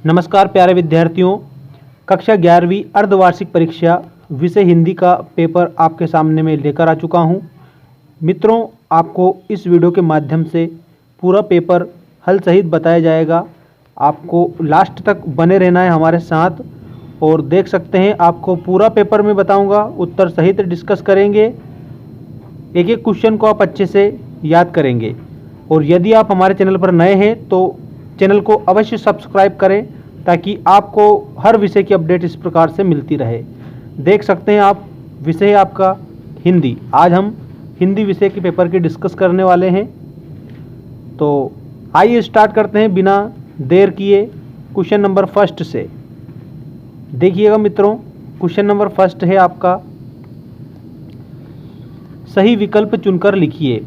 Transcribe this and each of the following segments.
नमस्कार प्यारे विद्यार्थियों, कक्षा 11वीं अर्धवार्षिक परीक्षा विषय हिंदी का पेपर आपके सामने में लेकर आ चुका हूं। मित्रों, आपको इस वीडियो के माध्यम से पूरा पेपर हल सहित बताया जाएगा। आपको लास्ट तक बने रहना है हमारे साथ और देख सकते हैं आपको पूरा पेपर में बताऊंगा, उत्तर सहित डिस्कस करेंगे। एक एक क्वेश्चन को आप अच्छे से याद करेंगे और यदि आप हमारे चैनल पर नए हैं तो चैनल को अवश्य सब्सक्राइब करें ताकि आपको हर विषय की अपडेट इस प्रकार से मिलती रहे। देख सकते हैं आप, विषय आपका हिंदी। आज हम हिंदी विषय के पेपर की डिस्कस करने वाले हैं, तो आइए स्टार्ट करते हैं बिना देर किए क्वेश्चन नंबर फर्स्ट से। देखिएगा मित्रों, क्वेश्चन नंबर फर्स्ट है आपका, सही विकल्प चुनकर लिखिए।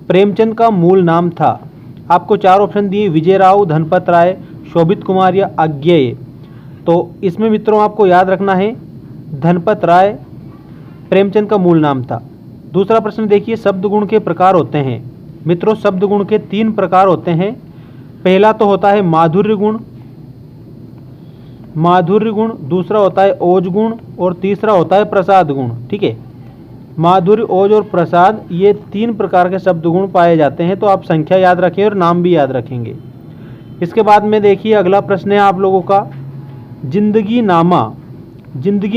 प्रेमचंद का मूल नाम था। आपको चार ऑप्शन दिए, विजयराव, धनपत राय, शोभित कुमार या अज्ञेय। तो इसमें मित्रों आपको याद रखना है धनपत राय प्रेमचंद का मूल नाम था। दूसरा प्रश्न देखिए, शब्द गुण के प्रकार होते हैं। मित्रों, शब्द गुण के 3 प्रकार होते हैं। पहला तो होता है माधुर्य गुण, दूसरा होता है ओज गुण और तीसरा होता है प्रसाद गुण। ठीक है, माधुर्य, ओज और प्रसाद, ये 3 प्रकार के शब्द गुण पाए जाते हैं। तो आप संख्या याद रखें और नाम भी याद रखेंगे। इसके बाद में देखिए अगला प्रश्न है आप लोगों का, जिंदगी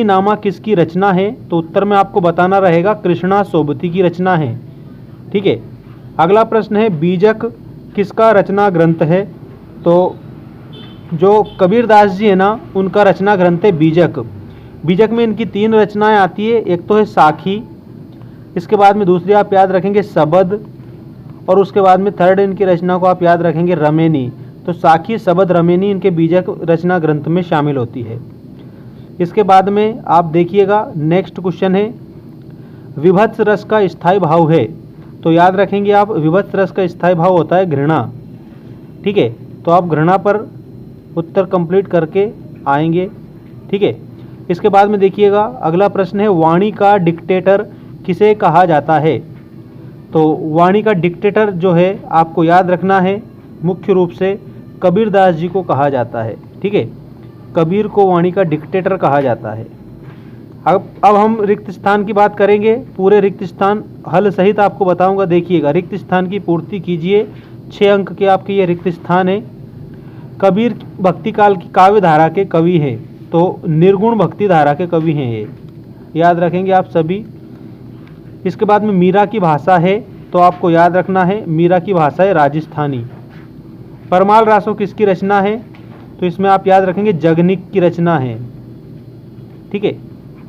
नामा किसकी रचना है? तो उत्तर में आपको बताना रहेगा कृष्णा सोबती की रचना है। ठीक है, अगला प्रश्न है, बीजक किसका रचना ग्रंथ है? तो जो कबीरदास जी है ना, उनका रचना ग्रंथ है बीजक। बीजक में इनकी 3 रचनाएं आती है। एक तो है साखी, इसके बाद में दूसरी आप याद रखेंगे सबद, और उसके बाद में थर्ड इनकी रचना को आप याद रखेंगे रमेनी। तो साखी, सबद, रमेनी इनके बीजक रचना ग्रंथ में शामिल होती है। इसके बाद में आप देखिएगा नेक्स्ट क्वेश्चन है, विभत्स रस का स्थायी भाव है। तो याद रखेंगे आप, विभत्स रस का स्थायी भाव होता है घृणा। ठीक है, तो आप घृणा पर उत्तर कंप्लीट करके आएंगे। ठीक है, इसके बाद में देखिएगा अगला प्रश्न है, वाणी का डिक्टेटर किसे कहा जाता है? तो वाणी का डिक्टेटर जो है आपको याद रखना है, मुख्य रूप से कबीरदास जी को कहा जाता है। ठीक है, कबीर को वाणी का डिक्टेटर कहा जाता है। अब हम रिक्त स्थान की बात करेंगे। पूरे रिक्त स्थान हल सहित आपको बताऊंगा। देखिएगा, रिक्त स्थान की पूर्ति कीजिए। 6 अंक के आपके ये रिक्त स्थान है। कबीर भक्ति काल की काव्य धारा के कवि हैं, तो निर्गुण भक्ति धारा के कवि हैं ये, याद रखेंगे आप सभी। इसके बाद में मीरा की भाषा है, तो आपको याद रखना है मीरा की भाषा है राजस्थानी। परमाल रासो किसकी रचना है? तो इसमें आप याद रखेंगे जगनिक की रचना है। ठीक है,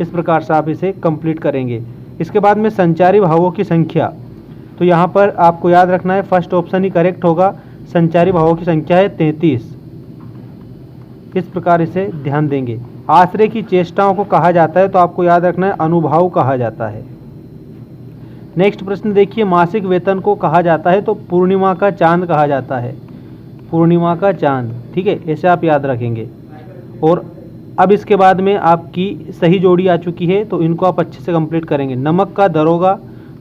इस प्रकार से आप इसे कंप्लीट करेंगे। इसके बाद में संचारी भावों की संख्या, तो यहाँ पर आपको याद रखना है फर्स्ट ऑप्शन ही करेक्ट होगा। संचारी भावों की संख्या है 33। इस प्रकार इसे ध्यान देंगे। आश्रय की चेष्टाओं को कहा जाता है, तो आपको याद रखना है अनुभाव कहा जाता है। नेक्स्ट प्रश्न देखिए, मासिक वेतन को कहा जाता है? तो पूर्णिमा का चांद कहा जाता है, पूर्णिमा का चांद। ठीक है, ऐसे आप याद रखेंगे। और अब इसके बाद में आपकी सही जोड़ी आ चुकी है, तो इनको आप अच्छे से कंप्लीट करेंगे। नमक का दरोगा,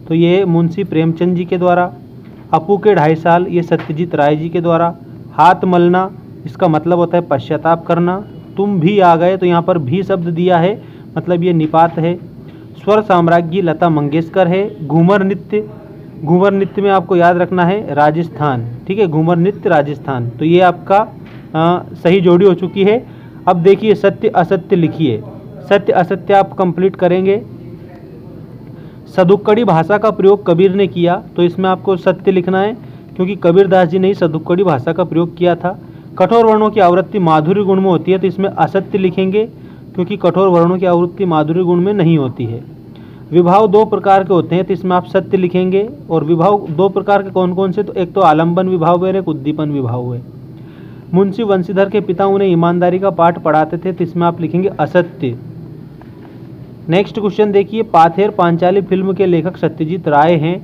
तो ये मुंशी प्रेमचंद जी के द्वारा। अपू के 2.5 साल, ये सत्यजीत राय जी के द्वारा। हाथ मलना, इसका मतलब होता है पश्चाताप करना। तुम भी आ गए, तो यहाँ पर भी शब्द दिया है, मतलब ये निपात है। स्वर साम्राज्ञी, लता मंगेशकर है। घूमर नृत्य में आपको याद रखना है राजस्थान। ठीक है, घूमर नृत्य राजस्थान। तो ये आपका सही जोड़ी हो चुकी है। अब देखिए सत्य असत्य लिखिए। सत्य असत्य आप कंप्लीट करेंगे। सदुक्कड़ी भाषा का प्रयोग कबीर ने किया, तो इसमें आपको सत्य लिखना है, क्योंकि कबीरदास जी ने ही सदुक्कड़ी भाषा का प्रयोग किया था। कठोर वर्णों की आवृत्ति माधुर्य गुण में होती है, तो इसमें असत्य लिखेंगे, क्योंकि कठोर वर्णों की आवृत्ति माधुर्य गुण में नहीं होती है। विभाव 2 प्रकार के होते हैं, तो इसमें आप सत्य लिखेंगे। और विभाव 2 प्रकार के कौन कौन से? तो एक तो आलंबन विभाव है, एक उद्दीपन विभाव है। मुंशी वंशीधर के पिता उन्हें ईमानदारी का पाठ पढ़ाते थे, तो इसमें आप लिखेंगे असत्य। नेक्स्ट क्वेश्चन देखिए, पाथेर पांचाली फिल्म के लेखक सत्यजीत राय हैं।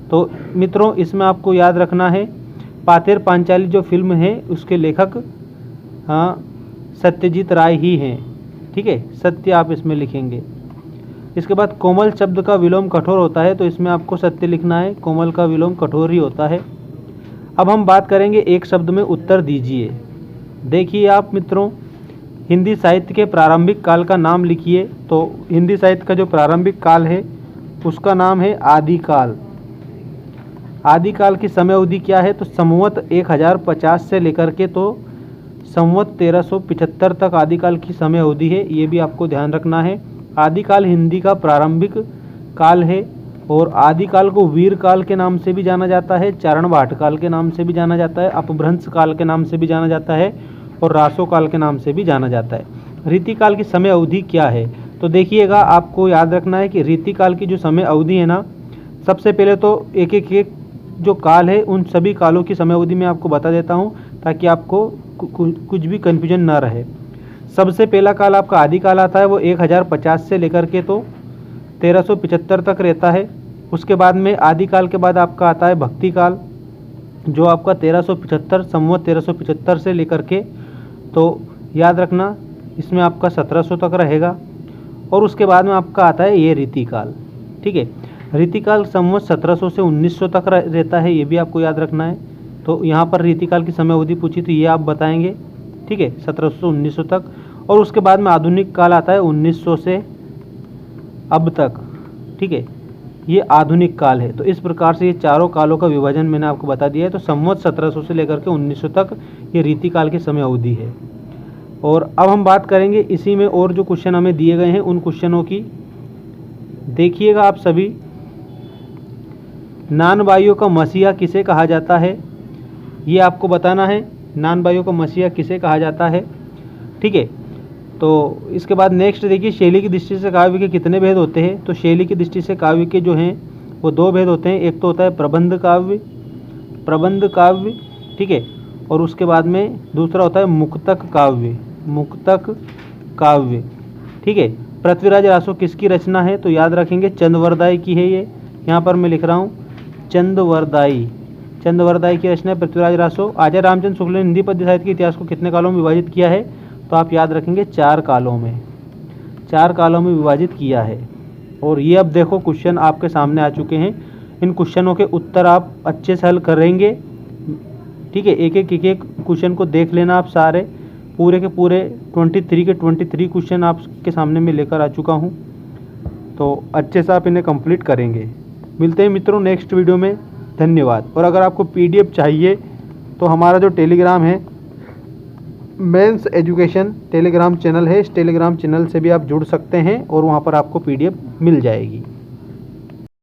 तो मित्रों, इसमें आपको याद रखना है पाथेर पांचाली जो फिल्म है उसके लेखक सत्यजीत राय ही हैं। ठीक है, सत्य आप इसमें लिखेंगे। इसके बाद कोमल शब्द का विलोम कठोर होता है, तो इसमें आपको सत्य लिखना है, कोमल का विलोम कठोर ही होता है। अब हम बात करेंगे एक शब्द में उत्तर दीजिए। देखिए आप मित्रों, हिंदी साहित्य के प्रारंभिक काल का नाम लिखिए। तो हिंदी साहित्य का जो प्रारंभिक काल है उसका नाम है आदिकाल। आदिकाल की समय अवधि क्या है? तो संवत 1050 से लेकर के तो संवत 1375 तक आदिकाल की समय अवधि है। ये भी आपको ध्यान रखना है। आदिकाल हिंदी का प्रारंभिक काल है और आदिकाल को वीर काल के नाम से भी जाना जाता है, चारण भाट काल के नाम से भी जाना जाता है, अपभ्रंश काल के नाम से भी जाना जाता है और रासो काल के नाम से भी जाना जाता है। रीतिकाल की समय अवधि क्या है? तो देखिएगा, आपको याद रखना है कि रीतिकाल की जो समय अवधि है ना, सबसे पहले तो एक जो काल है उन सभी कालों की समय अवधि मैं आपको बता देता हूँ ताकि आपको कुछ भी कन्फ्यूजन ना रहे। सबसे पहला काल आपका आदिकाल आता है, वो 1050 से लेकर के तो 1375 तक रहता है। उसके बाद में आदिकाल के बाद आपका आता है भक्ति काल, जो आपका 1375 संवत 1375 से लेकर के तो याद रखना इसमें आपका 1700 तक रहेगा। और उसके बाद में आपका आता है ये रीतिकाल। ठीक है, रीतिकाल संवत 1700 से 1900 तक रहता है, ये भी आपको याद रखना है। तो यहाँ पर रीतिकाल की समय अवधि पूछी तो ये आप बताएंगे। ठीक है, 1700 से 1900 तक। और उसके बाद में आधुनिक काल आता है 1900 से अब तक। ठीक है, ये आधुनिक काल है। तो इस प्रकार से ये चारों कालों का विभाजन मैंने आपको बता दिया है। तो संवत 1700 से लेकर के 1900 तक ये रीतिकाल की समय अवधि है। और अब हम बात करेंगे इसी में और जो क्वेश्चन हमें दिए गए हैं उन क्वेश्चनों की। देखिएगा आप सभी, नानबाइयों का मसीहा किसे कहा जाता है, ये आपको बताना है। नानबाइयों का मसीहा किसे कहा जाता है? ठीक है, तो इसके बाद नेक्स्ट देखिए, शैली की दृष्टि से काव्य के कितने भेद होते हैं? तो शैली की दृष्टि से काव्य के जो हैं वो दो भेद होते हैं। एक तो होता है प्रबंध काव्य, ठीक है, और उसके बाद में दूसरा होता है मुक्तक काव्य। ठीक है, पृथ्वीराज रासो किसकी रचना है? तो याद रखेंगे चंदवरदाई की है। ये यहाँ पर मैं लिख रहा हूँ चंदवरदाई की रचना है पृथ्वीराज रासो। आचार्य रामचंद्र शुक्ल ने हिंदी पद्य साहित्य के इतिहास को कितने कालों में विभाजित किया है? तो आप याद रखेंगे 4 कालों में विभाजित किया है। और ये अब देखो क्वेश्चन आपके सामने आ चुके हैं। इन क्वेश्चनों के उत्तर आप अच्छे से हल करेंगे। ठीक है, एक एक क्वेश्चन को देख लेना आप सारे, पूरे के पूरे 23 क्वेश्चन आपके सामने में लेकर आ चुका हूँ। तो अच्छे से आप इन्हें कंप्लीट करेंगे। मिलते हैं मित्रों नेक्स्ट वीडियो में। धन्यवाद। और अगर आपको PDF चाहिए तो हमारा जो टेलीग्राम है, मेंस एजुकेशन टेलीग्राम चैनल है, इस टेलीग्राम चैनल से भी आप जुड़ सकते हैं और वहाँ पर आपको PDF मिल जाएगी।